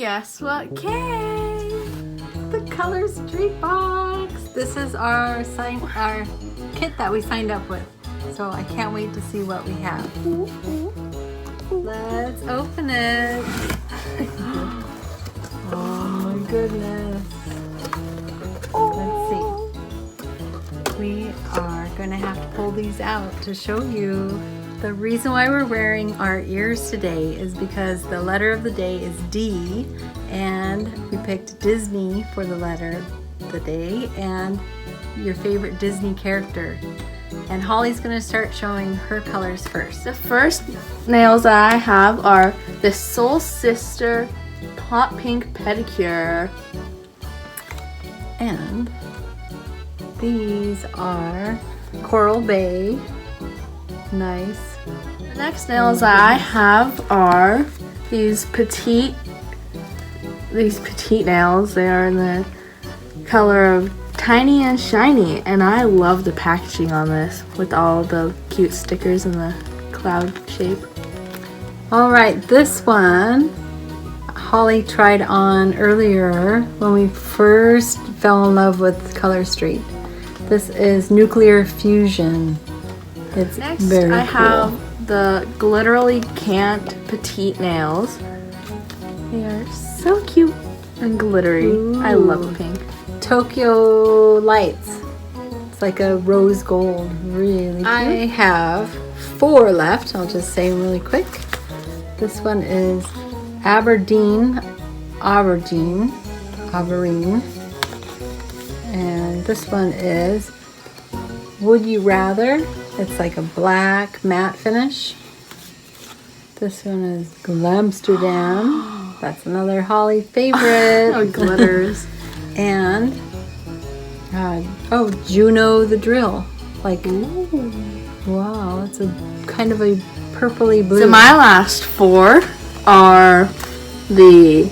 guess what came? The Color Street box. This is our kit that we signed up with. So I can't wait to see what we have. Let's open it. Oh my goodness. Let's see. We are going to have to pull these out to show you. The reason why we're wearing our ears today is because the letter of the day is D, and we picked Disney for the letter of the day and your favorite Disney character. And Holly's going to start showing her colors first. The first nails that I have are the Soul Sister Hot Pink Pedicure. And these are Coral Bay. Nice. The next nails that I have are these petite nails. They are in the color of Tiny and Shiny, and I love the packaging on this with all the cute stickers and the cloud shape. All right, this one Holly tried on earlier when we first fell in love with Color Street. This is Nuclear Fusion. It's Next, very I cool. have the Glitterly Can't Petite Nails. They are so cute and glittery. Ooh. I love the pink. Tokyo Lights. It's like a rose gold. Really cute. I have 4 left. I'll just say them really quick. This one is Aberdeen. And this one is Would You Rather. It's like a black matte finish. This one is Glamsterdam. That's another Holly favorite. Oh, it glitters. And Juno the Drill. Like, Ooh. wow, it's a kind of a purpley blue. So my last 4 are the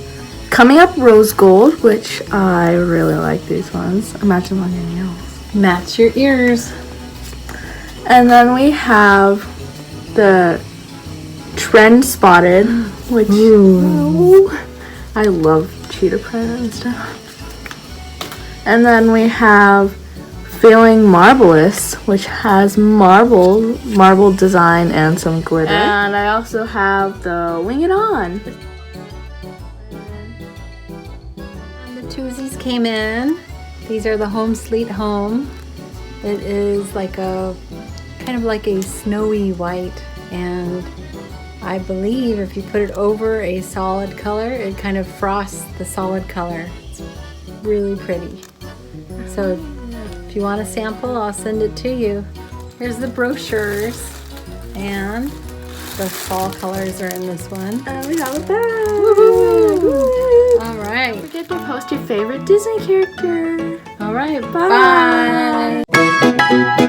Coming Up Rose Gold, which I really like these ones. Imagine on your nails. Match your ears. And then we have the Trend Spotted, which I love cheetah print and stuff. And then we have Feeling Marvelous, which has marble design and some glitter. And I also have the Wing It On. And the twosies came in. These are the Home Sweet Home. It is like a kind of like a snowy white, and I believe if you put it over a solid color, it kind of frosts the solid color. It's really pretty. So if you want a sample, I'll send it to you. Here's the brochures, and the fall colors are in this one. And we have a bag. Woohoo! All right. Don't forget to post your favorite Disney character. All right. Bye. Bye.